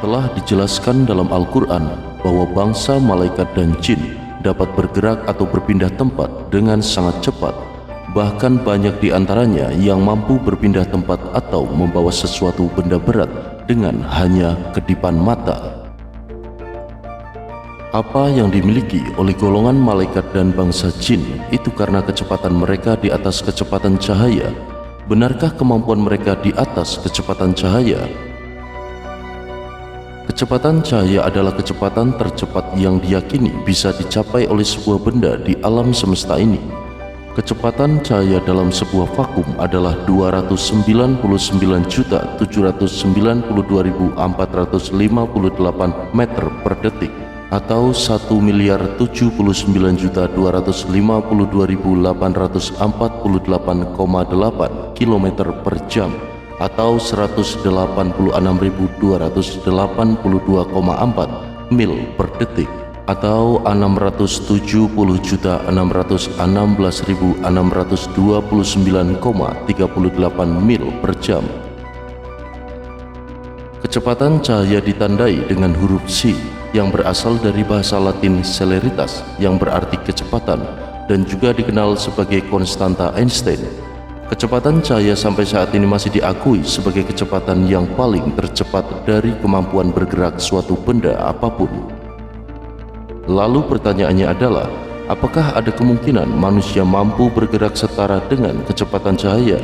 Telah dijelaskan dalam Al-Quran bahwa bangsa malaikat dan jin dapat bergerak atau berpindah tempat dengan sangat cepat. Bahkan banyak di antaranya yang mampu berpindah tempat atau membawa sesuatu benda berat dengan hanya kedipan mata. Apa yang dimiliki oleh golongan malaikat dan bangsa jin itu karena kecepatan mereka di atas kecepatan cahaya. Benarkah kemampuan mereka di atas kecepatan cahaya? Kecepatan cahaya adalah kecepatan tercepat yang diyakini bisa dicapai oleh sebuah benda di alam semesta ini. Kecepatan cahaya dalam sebuah vakum adalah 299.792.458 meter per detik atau 1.079.252.848,8 km per jam atau 180.282,4 mil per detik atau 670.616.629,38 mil per jam. Kecepatan cahaya ditandai dengan huruf C yang berasal dari bahasa Latin celeritas yang berarti kecepatan dan juga dikenal sebagai konstanta Einstein. Kecepatan cahaya sampai saat ini masih diakui sebagai kecepatan yang paling tercepat dari kemampuan bergerak suatu benda apapun. Lalu pertanyaannya adalah, apakah ada kemungkinan manusia mampu bergerak setara dengan kecepatan cahaya?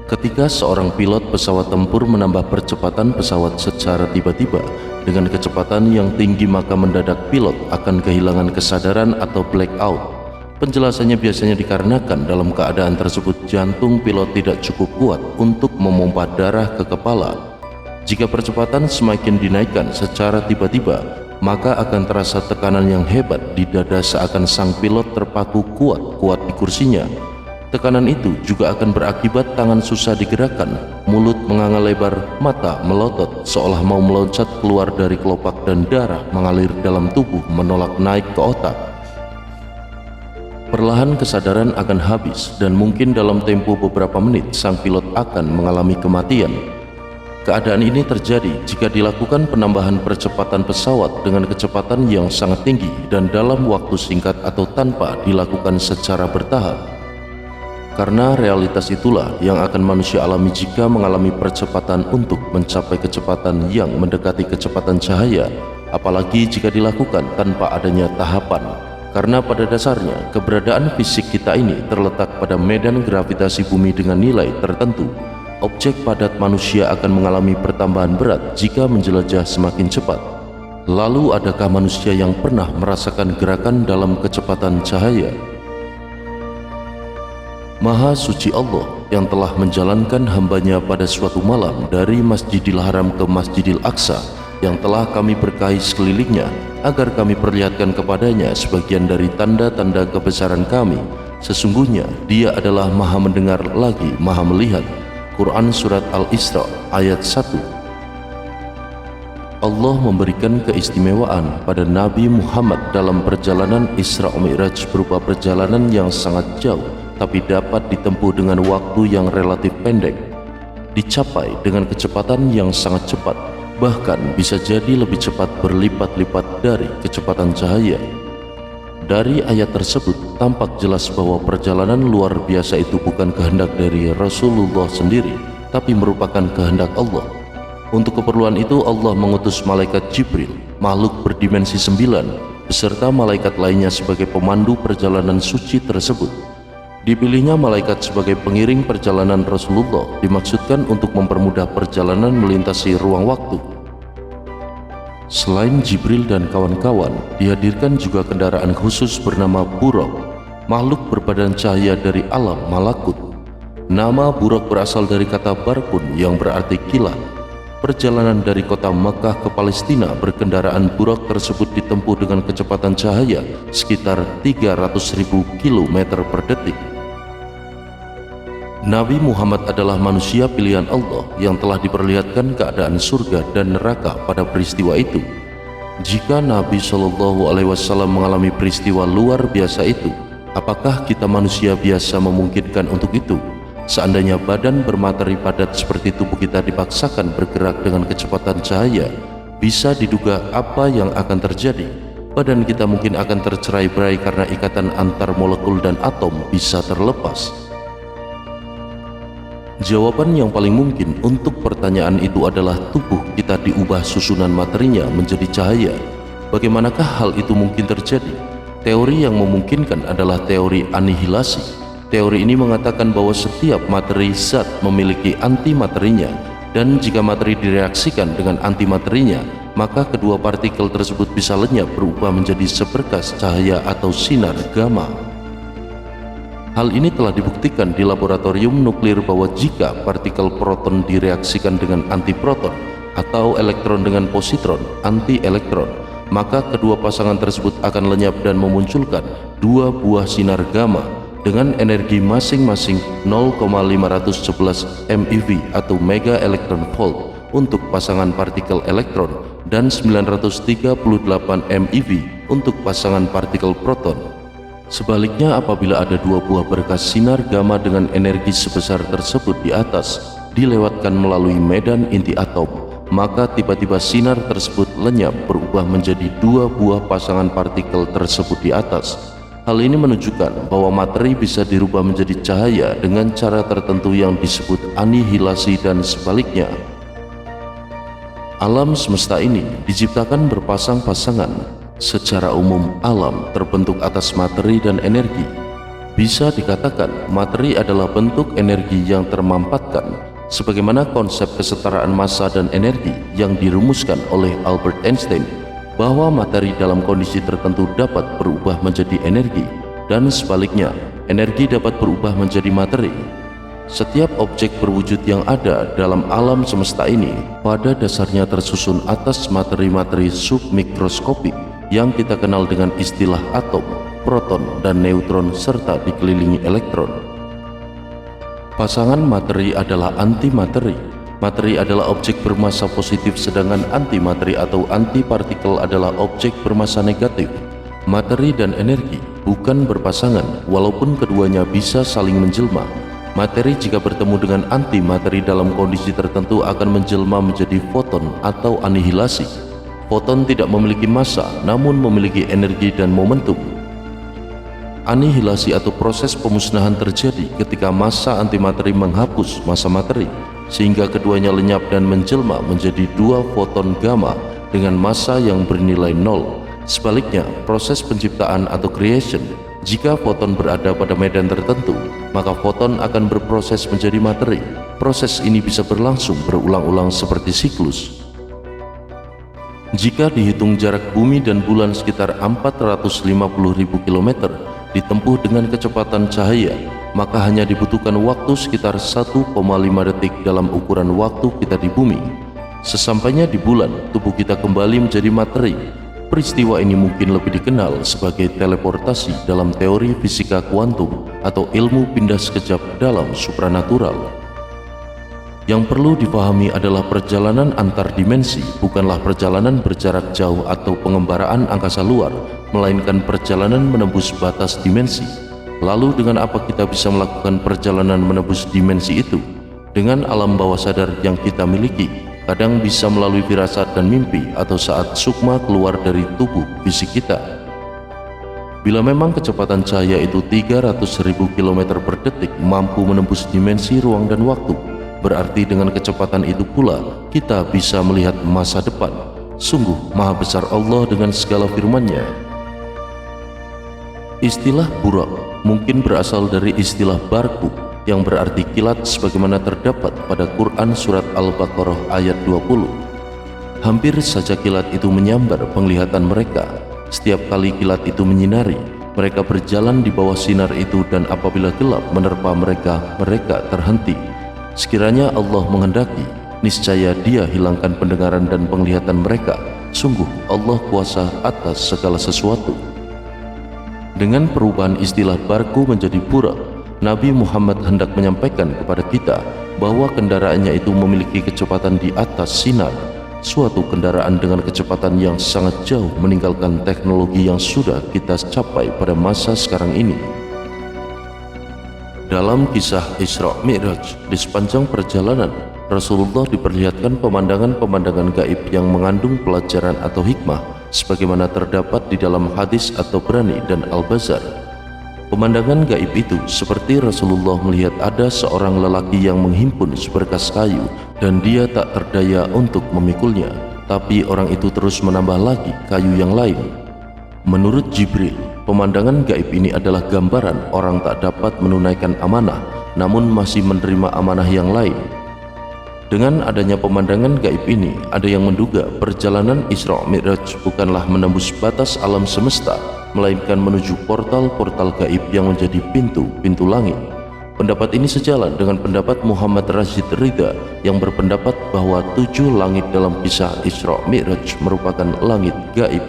Ketika seorang pilot pesawat tempur menambah percepatan pesawat secara tiba-tiba dengan kecepatan yang tinggi, maka mendadak pilot akan kehilangan kesadaran atau blackout. Penjelasannya biasanya dikarenakan dalam keadaan tersebut jantung pilot tidak cukup kuat untuk memompa darah ke kepala. Jika percepatan semakin dinaikkan secara tiba-tiba, maka akan terasa tekanan yang hebat di dada seakan sang pilot terpaku kuat-kuat di kursinya. Tekanan itu juga akan berakibat tangan susah digerakkan, mulut menganga lebar, mata melotot seolah mau meloncat keluar dari kelopak dan darah mengalir dalam tubuh menolak naik ke otak. Perlahan kesadaran akan habis dan mungkin dalam tempo beberapa menit sang pilot akan mengalami kematian. Keadaan ini terjadi jika dilakukan penambahan percepatan pesawat dengan kecepatan yang sangat tinggi dan dalam waktu singkat atau tanpa dilakukan secara bertahap. Karena realitas itulah yang akan manusia alami jika mengalami percepatan untuk mencapai kecepatan yang mendekati kecepatan cahaya, apalagi jika dilakukan tanpa adanya tahapan. Karena pada dasarnya keberadaan fisik kita ini terletak pada medan gravitasi bumi dengan nilai tertentu. Objek padat manusia akan mengalami pertambahan berat jika menjelajah semakin cepat. Lalu adakah manusia yang pernah merasakan gerakan dalam kecepatan cahaya? Maha suci Allah yang telah menjalankan hambanya pada suatu malam dari Masjidil Haram ke Masjidil Aqsa yang telah kami berkahi sekelilingnya agar kami perlihatkan kepadanya sebagian dari tanda-tanda kebesaran kami. Sesungguhnya Dia adalah Maha mendengar lagi Maha melihat. Quran Surat Al-Isra ayat 1. Allah memberikan keistimewaan pada Nabi Muhammad dalam perjalanan Isra Mi'raj berupa perjalanan yang sangat jauh tapi dapat ditempuh dengan waktu yang relatif pendek, dicapai dengan kecepatan yang sangat cepat, bahkan bisa jadi lebih cepat berlipat-lipat dari kecepatan cahaya. Dari ayat tersebut tampak jelas bahwa perjalanan luar biasa itu bukan kehendak dari Rasulullah sendiri, tapi merupakan kehendak Allah. Untuk keperluan itu Allah mengutus malaikat Jibril, makhluk berdimensi 9, beserta malaikat lainnya sebagai pemandu perjalanan suci tersebut. Dipilihnya malaikat sebagai pengiring perjalanan Rasulullah dimaksudkan untuk mempermudah perjalanan melintasi ruang waktu. Selain Jibril dan kawan-kawan, dihadirkan juga kendaraan khusus bernama Buraq, makhluk berbadan cahaya dari alam malakut. Nama Buraq berasal dari kata barkun yang berarti kilat. Perjalanan dari kota Mekah ke Palestina berkendaraan Buraq tersebut ditempuh dengan kecepatan cahaya sekitar 300.000 km per detik. Nabi Muhammad adalah manusia pilihan Allah yang telah diperlihatkan keadaan surga dan neraka pada peristiwa itu. Jika Nabi Shallallahu Alaihi Wasallam mengalami peristiwa luar biasa itu, apakah kita manusia biasa memungkinkan untuk itu? Seandainya badan bermateri padat seperti tubuh kita dipaksakan bergerak dengan kecepatan cahaya, bisa diduga apa yang akan terjadi. Badan kita mungkin akan tercerai-berai karena ikatan antar molekul dan atom bisa terlepas. Jawaban yang paling mungkin untuk pertanyaan itu adalah tubuh kita diubah susunan materinya menjadi cahaya. Bagaimanakah hal itu mungkin terjadi? Teori yang memungkinkan adalah teori anihilasi. Teori ini mengatakan bahwa setiap materi zat memiliki antimaterinya, dan jika materi direaksikan dengan antimaterinya, maka kedua partikel tersebut bisa lenyap berubah menjadi seberkas cahaya atau sinar gamma. Hal ini telah dibuktikan di laboratorium nuklir bahwa jika partikel proton direaksikan dengan antiproton atau elektron dengan positron anti-elektron, maka kedua pasangan tersebut akan lenyap dan memunculkan dua buah sinar gamma dengan energi masing-masing 0,511 MeV atau mega elektron volt untuk pasangan partikel elektron dan 938 MeV untuk pasangan partikel proton. Sebaliknya, apabila ada dua buah berkas sinar gamma dengan energi sebesar tersebut di atas dilewatkan melalui medan inti atom, maka tiba-tiba sinar tersebut lenyap berubah menjadi dua buah pasangan partikel tersebut di atas. Hal ini menunjukkan bahwa materi bisa dirubah menjadi cahaya dengan cara tertentu yang disebut anihilasi dan sebaliknya. Alam semesta ini diciptakan berpasang-pasangan. Secara umum, alam terbentuk atas materi dan energi. Bisa dikatakan materi adalah bentuk energi yang termampatkan, sebagaimana konsep kesetaraan massa dan energi yang dirumuskan oleh Albert Einstein, bahwa materi dalam kondisi tertentu dapat berubah menjadi energi, dan sebaliknya, energi dapat berubah menjadi materi. Setiap objek berwujud yang ada dalam alam semesta ini pada dasarnya tersusun atas materi-materi submikroskopik yang kita kenal dengan istilah atom, proton, dan neutron serta dikelilingi elektron. Pasangan materi adalah antimateri. Materi adalah objek bermassa positif, sedangkan antimateri atau antipartikel adalah objek bermassa negatif. Materi dan energi bukan berpasangan, walaupun keduanya bisa saling menjelma. Materi jika bertemu dengan antimateri dalam kondisi tertentu akan menjelma menjadi foton atau anihilasi. Foton tidak memiliki massa, namun memiliki energi dan momentum. Anihilasi atau proses pemusnahan terjadi ketika massa antimateri menghapus massa materi, sehingga keduanya lenyap dan menjelma menjadi dua foton gamma dengan massa yang bernilai nol. Sebaliknya, proses penciptaan atau creation, jika foton berada pada medan tertentu, maka foton akan berproses menjadi materi. Proses ini bisa berlangsung berulang-ulang seperti siklus. Jika dihitung jarak bumi dan bulan sekitar 450.000 km ditempuh dengan kecepatan cahaya, maka hanya dibutuhkan waktu sekitar 1,5 detik dalam ukuran waktu kita di bumi. Sesampainya di bulan, tubuh kita kembali menjadi materi. Peristiwa ini mungkin lebih dikenal sebagai teleportasi dalam teori fisika kuantum atau ilmu pindah sekejap dalam supranatural. Yang perlu dipahami adalah perjalanan antar dimensi bukanlah perjalanan berjarak jauh atau pengembaraan angkasa luar, melainkan perjalanan menembus batas dimensi. Lalu dengan apa kita bisa melakukan perjalanan menembus dimensi itu? Dengan alam bawah sadar yang kita miliki, kadang bisa melalui firasat dan mimpi atau saat sukma keluar dari tubuh fisik kita. Bila memang kecepatan cahaya itu 300.000 km per detik mampu menembus dimensi ruang dan waktu, berarti dengan kecepatan itu pula kita bisa melihat masa depan. Sungguh maha besar Allah dengan segala firman-Nya. Istilah burak mungkin berasal dari istilah barku yang berarti kilat sebagaimana terdapat pada Quran surat Al-Baqarah ayat 20. Hampir saja kilat itu menyambar penglihatan mereka. Setiap kali kilat itu menyinari, mereka berjalan di bawah sinar itu, dan apabila gelap menerpa mereka, mereka terhenti. Sekiranya Allah menghendaki, niscaya Dia hilangkan pendengaran dan penglihatan mereka. Sungguh Allah kuasa atas segala sesuatu. Dengan perubahan istilah barku menjadi burak, Nabi Muhammad hendak menyampaikan kepada kita bahwa kendaraannya itu memiliki kecepatan di atas sinar, suatu kendaraan dengan kecepatan yang sangat jauh meninggalkan teknologi yang sudah kita capai pada masa sekarang ini. Dalam kisah Isra Mi'raj, di sepanjang perjalanan, Rasulullah diperlihatkan pemandangan-pemandangan gaib yang mengandung pelajaran atau hikmah, sebagaimana terdapat di dalam hadis At-Tabrani dan Al-Bazzar. Pemandangan gaib itu seperti Rasulullah melihat ada seorang lelaki yang menghimpun seberkas kayu dan dia tak terdaya untuk memikulnya, tapi orang itu terus menambah lagi kayu yang lain. Menurut Jibril, pemandangan gaib ini adalah gambaran orang tak dapat menunaikan amanah namun masih menerima amanah yang lain. Dengan adanya pemandangan gaib ini, ada yang menduga perjalanan Isra Mi'raj bukanlah menembus batas alam semesta, melainkan menuju portal-portal gaib yang menjadi pintu-pintu langit. Pendapat ini sejalan dengan pendapat Muhammad Rashid Ridha yang berpendapat bahwa 7 langit dalam kisah Isra Mi'raj merupakan langit gaib.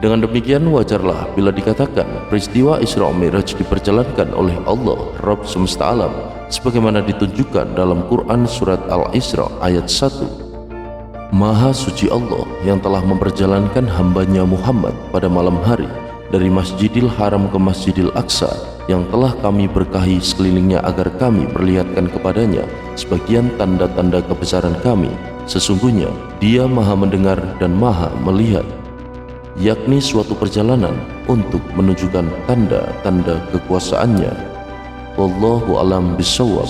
Dengan demikian wajarlah bila dikatakan peristiwa Isra Mi'raj diperjalankan oleh Allah, Rabb semesta alam, sebagaimana ditunjukkan dalam Quran Surat Al-Isra ayat 1. Maha suci Allah yang telah memperjalankan hambanya Muhammad pada malam hari dari Masjidil Haram ke Masjidil Aqsa yang telah kami berkahi sekelilingnya agar kami perlihatkan kepadanya sebagian tanda-tanda kebesaran kami. Sesungguhnya Dia Maha mendengar dan Maha melihat, yakni suatu perjalanan untuk menunjukkan tanda-tanda kekuasaannya. Wallahu a'lam bishawab.